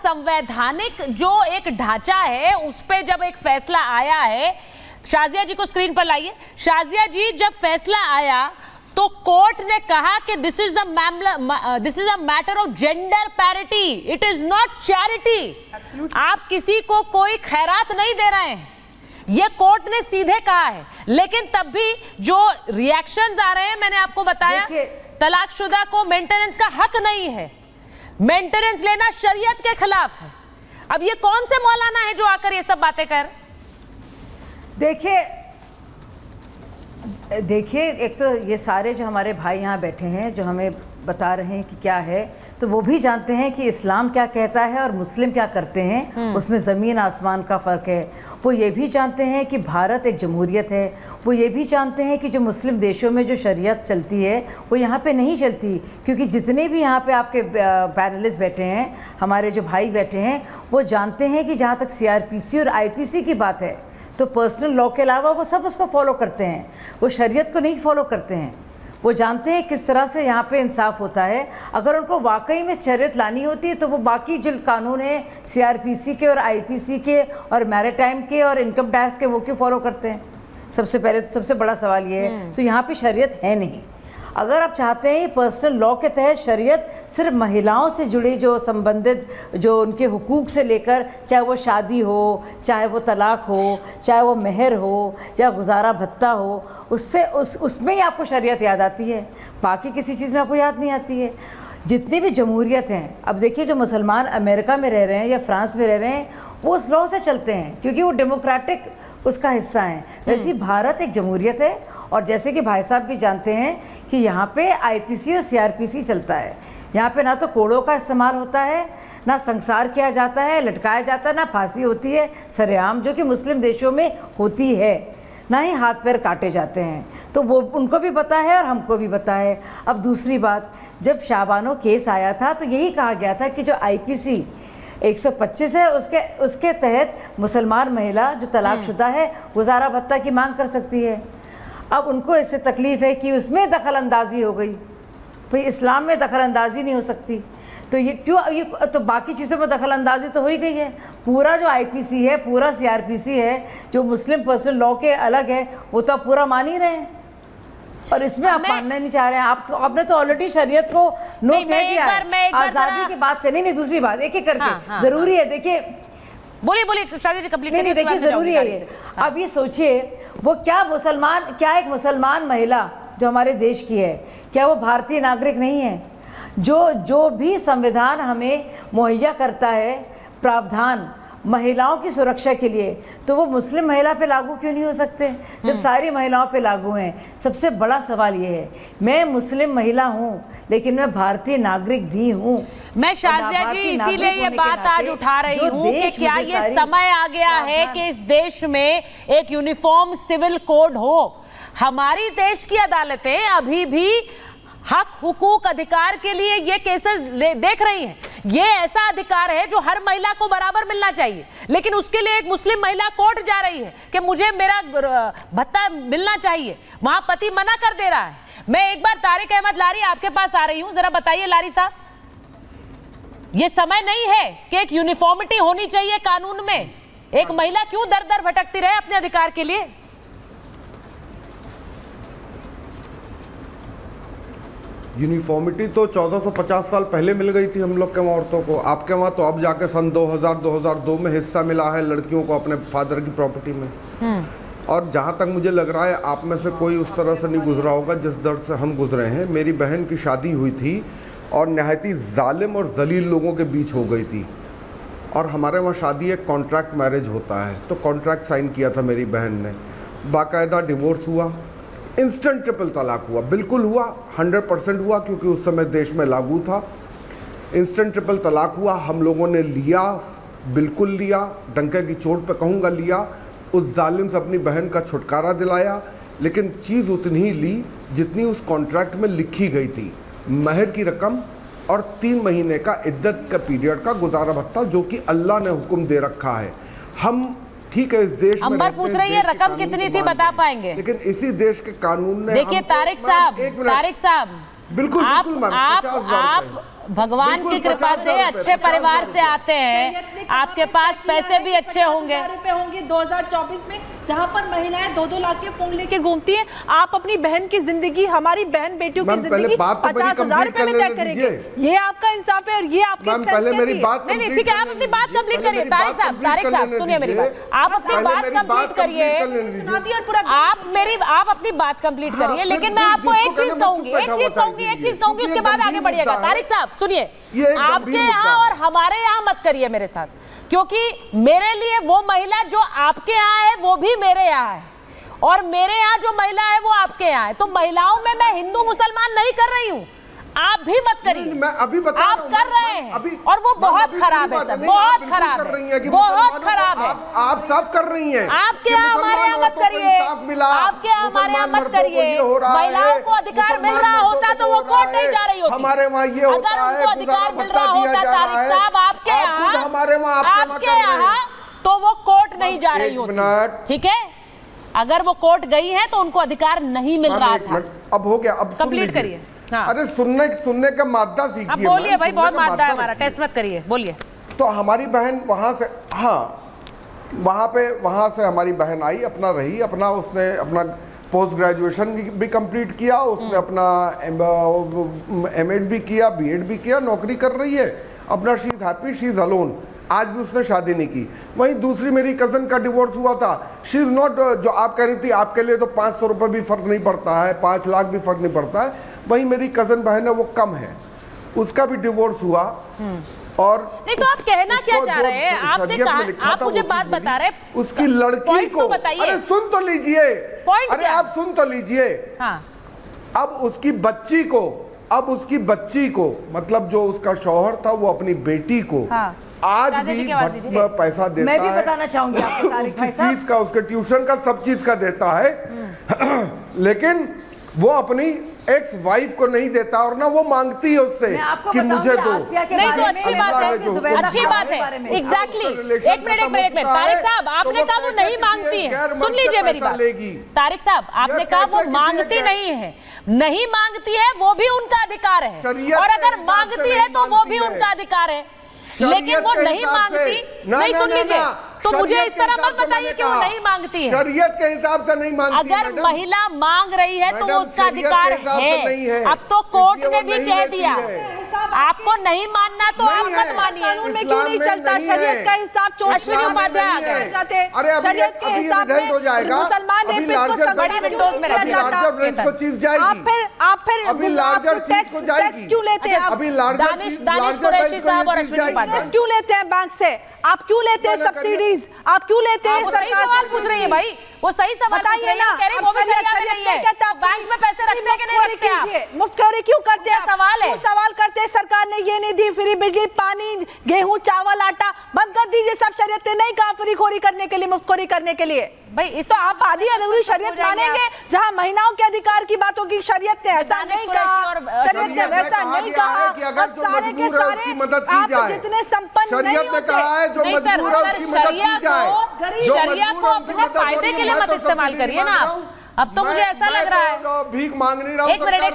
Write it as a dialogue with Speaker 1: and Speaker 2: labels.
Speaker 1: संवैधानिक जो एक ढांचा है उस पे जब एक फैसला आया है, शाजिया जी को स्क्रीन पर लाइए। शाजिया जी, जब फैसला आया तो कोर्ट ने कहा कि this is a matter of gender parity, it is not charity. आप किसी को कोई खैरात नहीं दे रहे हैं, ये कोर्ट ने सीधे कहा है। लेकिन तब भी जो रिएक्शंस आ रहे हैं, मैंने आपको बताया तलाकशुदा को मेंटेनेंस का हक नहीं है, मेंटेनेंस लेना शरीयत के खिलाफ है। अब ये कौन से मौलाना है जो आकर ये सब बातें कर?
Speaker 2: देखिए, एक तो ये सारे जो हमारे भाई यहाँ बैठे हैं जो हमें बता रहे हैं कि क्या है, तो वो भी जानते हैं कि इस्लाम क्या कहता है और मुस्लिम क्या करते हैं, उसमें ज़मीन आसमान का फ़र्क है। वो ये भी जानते हैं कि भारत एक जमहूरियत है। वो ये भी जानते हैं कि जो मुस्लिम देशों में जो शरीयत चलती है वो यहाँ पे नहीं चलती, क्योंकि जितने भी यहाँ पे आपके पैनलिस्ट बैठे हैं, हमारे जो भाई बैठे हैं, वो जानते हैं कि जहाँ तक CRPC और IPC की बात है तो पर्सनल लॉ के अलावा वो सब उसको फॉलो करते हैं, वो शरीयत को नहीं फॉलो करते हैं। वो जानते हैं किस तरह से यहाँ पे इंसाफ होता है। अगर उनको वाकई में शरीयत लानी होती है तो वो बाकी जो कानून है CRPC के और IPC के और मैरिटाइम के और इनकम टैक्स के, वो क्यों फॉलो करते हैं? सबसे पहले तो सबसे बड़ा सवाल ये है। तो यहाँ पे शरीयत है नहीं। अगर आप चाहते हैं पर्सनल लॉ के तहत शरीयत सिर्फ महिलाओं से जुड़ी जो संबंधित जो उनके हुकूक से लेकर, चाहे वो शादी हो, चाहे वो तलाक हो, चाहे वो मेहर हो या गुजारा भत्ता हो, उसमें ही आपको शरीयत याद आती है, बाकी किसी चीज़ में आपको याद नहीं आती है। जितनी भी जमहूरियत हैं, अब देखिए जो मुसलमान अमेरिका में रह रहे हैं या फ्रांस में रह रहे हैं, वो उस लॉ से चलते हैं क्योंकि वो डेमोक्रेटिक उसका हिस्सा हैं। वैसे ही भारत एक जमहूरियत है और जैसे कि भाई साहब भी जानते हैं कि यहाँ पे IPC और CRPC चलता है। यहाँ पे ना तो कोड़ों का इस्तेमाल होता है, ना संसार किया जाता है, लटकाया जाता है, ना फांसी होती है सरेआम जो कि मुस्लिम देशों में होती है, ना ही हाथ पैर काटे जाते हैं। तो वो उनको भी पता है और हमको भी पता है। अब दूसरी बात, जब शाबानो केस आया था तो यही कहा गया था कि जो IPC 125 है उसके तहत मुसलमान महिला जो तलाकशुदा है गुजारा भत्ता की मांग कर सकती है। अब उनको इससे तकलीफ़ है कि उसमें दखल अंदाजी हो गई, भाई इस्लाम में दखल अंदाजी नहीं हो सकती, तो ये क्यों, ये तो बाकी चीज़ों में दखल अंदाजी तो हो ही गई है। पूरा जो IPC है, पूरा CRPC है, जो मुस्लिम पर्सनल लॉ के अलग है, वो तो आप पूरा मान ही रहे हैं और इसमें आप मानना नहीं चाह रहे हैं। आप तो आपने तो ऑलरेडी शरीयत को नो कह दिया है आज़ादी की बात से। नहीं, दूसरी बात एक एक करके ज़रूरी है। देखिए,
Speaker 1: बोलिए शादी जी, कंप्लीट
Speaker 2: नहीं, देखिए ज़रूरी है ये। अब ये सोचिए, वो क्या एक मुसलमान महिला जो हमारे देश की है, क्या वो भारतीय नागरिक नहीं है? जो भी संविधान हमें मुहैया करता है प्रावधान महिलाओं की सुरक्षा के लिए, तो वो मुस्लिम महिला पे लागू क्यों नहीं हो सकते जब सारी महिलाओं पे लागू हैं? सबसे बड़ा सवाल ये है, मैं मुस्लिम महिला हूँ लेकिन मैं भारतीय नागरिक भी हूँ।
Speaker 1: मैं शाजिया जी इसीलिए ये बात आज उठा रही हूँ कि क्या ये समय आ गया है कि इस देश में एक यूनिफॉर्म सिविल कोड हो। हमारी देश की अदालतें अभी भी हक, हुकूक, अधिकार के लिए ये केसेस देख रही हैं। ये ऐसा अधिकार है जो हर महिला को बराबर मिलना चाहिए, लेकिन उसके लिए एक मुस्लिम महिला कोर्ट जा रही है कि मुझे मेरा भत्ता मिलना चाहिए, वहां पति मना कर दे रहा है। मैं एक बार तारिक अहमद लारी आपके पास आ रही हूं, जरा बताइए लारी साहब, ये समय नहीं है कि एक यूनिफॉर्मिटी होनी चाहिए कानून में? एक महिला क्यों दर दर भटकती रहे अपने अधिकार के लिए?
Speaker 3: यूनिफॉर्मिटी तो 1450 साल पहले मिल गई थी हम लोग के वहाँ औरतों को। आपके वहाँ तो अब जाके सन 2000-2002 में हिस्सा मिला है लड़कियों को अपने फादर की प्रॉपर्टी में। और जहाँ तक मुझे लग रहा है आप में से कोई उस तरह से नहीं गुजरा होगा जिस दर्द से हम गुजरे हैं। मेरी बहन की शादी हुई थी और नहायती जालिम और जलील लोगों के बीच हो गई थी। और हमारे वहाँ शादी एक कॉन्ट्रैक्ट मैरिज होता है, तो कॉन्ट्रैक्ट साइन किया था मेरी बहन ने, बाकायदा डिवोर्स हुआ, इंस्टेंट ट्रिपल तलाक हुआ, बिल्कुल हुआ, 100% हुआ क्योंकि उस समय देश में लागू था। इंस्टेंट ट्रिपल तलाक हुआ, हम लोगों ने लिया, बिल्कुल लिया, डंके की चोट पे कहूँगा लिया, उस जालिम से अपनी बहन का छुटकारा दिलाया, लेकिन चीज़ उतनी ही ली जितनी उस कॉन्ट्रैक्ट में लिखी गई थी, महर की रकम और 3 महीने का इद्दत का पीरियड का गुजारा भत्ता जो कि अल्लाह ने हुक्म दे रखा है। हम ठीक है, इस देश में
Speaker 1: अंबर पूछ रही है रकम कितनी थी, बता पाएंगे?
Speaker 3: लेकिन इसी देश के कानून ने,
Speaker 1: देखिए तारिक साहब,
Speaker 3: बिल्कुल
Speaker 1: आप भगवान की कृपा से अच्छे परिवार से आते हैं, आपके पास पैसे भी अच्छे होंगे।
Speaker 4: रुपए होंगे 2024 में, जहां पर महिलाएं 2-2 लाख के फोन लेके घूमती हैं। आप अपनी बहन की जिंदगी, हमारी बहन बेटियों की जिंदगी 50,000 रुपए में तय करेंगे। ये आपका इंसाफ है और ये आपकी सेंस
Speaker 3: पहले मेरी बात
Speaker 1: नहीं, ठीक है, आप अपनी बात कंप्लीट करिए। तारिक साहब सुनिए मेरी बात, आप अपनी बात कंप्लीट करिए। आप अपनी बात कंप्लीट करिए, लेकिन मैं आपको एक चीज कहूंगी, उसके बाद आगे बढ़िएगा। तारिक साहब सुनिए, आपके यहाँ और हमारे यहाँ मत करिए मेरे साथ, क्योंकि मेरे लिए वो महिला जो आपके यहाँ है वो भी मेरे यहाँ है, और मेरे यहाँ जो महिला है वो आपके यहाँ है। तो महिलाओं में मैं हिंदू मुसलमान नहीं कर रही हूँ, आप भी मत करिए।
Speaker 3: मैं अभी बता
Speaker 1: आप कर रहे हैं और वो बहुत खराब है सर, बहुत खराब है, बहुत खराब है।
Speaker 3: आप साफ कर रही हैं।
Speaker 1: आपके यहाँ हमारे यहाँ मत करिए, आपके यहाँ हमारे यहाँ मत करिए। महिलाओं को अधिकार मिल रहा होता तो वो कोर्ट नहीं जा रही होती।
Speaker 3: हमारे वहाँ ये होता है,
Speaker 1: अगर उनको अधिकार मिल रहा होता तारिक साहब आपके यहाँ, तो वो कोर्ट नहीं जा रही होती। ठीक है, अगर वो कोर्ट गई है तो उनको अधिकार नहीं मिल रहा था।
Speaker 3: अब हो गया, अब
Speaker 1: कंप्लीट करिए। हाँ।
Speaker 3: अरे सुनने का मादा सीखिए।
Speaker 1: अब बोलिए भाई, बहुत मादा है हमारा, टेस्ट मत करिए, बोलिए।
Speaker 3: तो हमारी बहन वहां से, हाँ, वहां से हमारी बहन आई, अपना रही, अपना उसने अपना पोस्ट ग्रेजुएशन भी कंप्लीट किया, उसने अपना एमएड भी किया, बीएड भी किया, नौकरी कर रही है अपना। She is happy, she is alone. आज भी उसने शादी नहीं की। वहीं दूसरी मेरी कजन का डिवोर्स हुआ था। शी इज नॉट, जो आप कह रही थी आपके लिए तो 500 रुपये भी फर्क नहीं पड़ता है, 5 लाख भी फर्क नहीं पड़ता है। वहीं मेरी कजन बहन है, वो कम है, उसका भी डिवोर्स हुआ। और
Speaker 1: नहीं तो आप कहना क्या चाह रहे हैं? आपने कहा, आप मुझे बात बता रहे,
Speaker 3: उसकी लड़की को, अरे सुन तो लीजिए, अरे आप सुन तो लीजिए।
Speaker 1: हाँ।
Speaker 3: अब उसकी बच्ची को मतलब जो उसका शौहर था वो अपनी बेटी को आज भी पैसा देता है।
Speaker 2: मैं भी बताना चाहूंगी आपको तारिक भाई साहब,
Speaker 3: फीस का, उसके ट्यूशन का, सब चीज का देता है। लेकिन वो अपनी एक्स वाइफ को नहीं देता, और ना वो मांगती है उससे कि मुझे दो।
Speaker 1: नहीं तो अच्छी बात है, अच्छी बात है, एग्जैक्टली। एक मिनट तारिक साहब, आपने कहा वो नहीं मांगती है, सुन लीजिए मेरी बात। तारिक साहब, आपने कहा वो मांगती नहीं है, नहीं मांगती है वो भी उनका अधिकार है, और अगर मांगती है तो वो भी उनका अधिकार है, लेकिन वो नहीं मांगती। नहीं, सुन लीजिए, तो मुझे इस तरह मत बताइए कि वो नहीं मांगती है।
Speaker 3: शरीयत के हिसाब से नहीं मांगती।
Speaker 1: अगर महिला मांग रही है तो वो उसका अधिकार है। अब तो कोर्ट ने भी कह दिया, आपको नहीं मानना तो आप मत मानिए।
Speaker 4: कानून में क्यों नहीं चलता? शरीयत का हिसाब
Speaker 1: अश्विनी उपाध्याय आ गए।
Speaker 4: शरीयत के हिसाब में मुसलमान रेपिस्ट को
Speaker 1: बड़ी विंडोज में रखिए।
Speaker 4: आप फिर टैक्स क्यों लेते हैं?
Speaker 1: दानिश कुरैशी साहब और अश्विनी उपाध्याय
Speaker 4: क्यों लेते हैं बैंक से? आप क्यों लेते हैं सब्सिडीज? आप क्यों लेते हैं?
Speaker 1: सही सवाल पूछ रही है भाई, वो सही सवाल पूछ रही है, कह रही वो भी शरियत में नहीं है। बैंक में पैसे रखते हैं कि नहीं रखते आप?
Speaker 4: मुफ्तखोरी क्यों करते हैं?
Speaker 1: सवाल है,
Speaker 4: सवाल करते हैं सरकार ने ये नहीं दी, फ्री बिजली, पानी, गेहूं, चावल, आटा बंद कर दीजिए। सब शरीयत ने नहीं कहा फ्री खोरी करने के लिए, मुफ्तखोरी करने के लिए।
Speaker 1: भाई इस
Speaker 4: तो आप आधी अधूरी शरीयत मानेंगे जहां महिलाओं के अधिकार की बात होगी? शरीयत ने ऐसा नहीं कहा, शरीयत ने वैसा नहीं कहा। सारे के सारे आप जितने संपन्न नहीं होते,
Speaker 1: शरिया को अपने फायदे के लिए मत इस्तेमाल करिए ना आप। अब तो मुझे ऐसा लग रहा है,
Speaker 3: भीख मांग नहीं रहा हूं।
Speaker 1: एक मिनट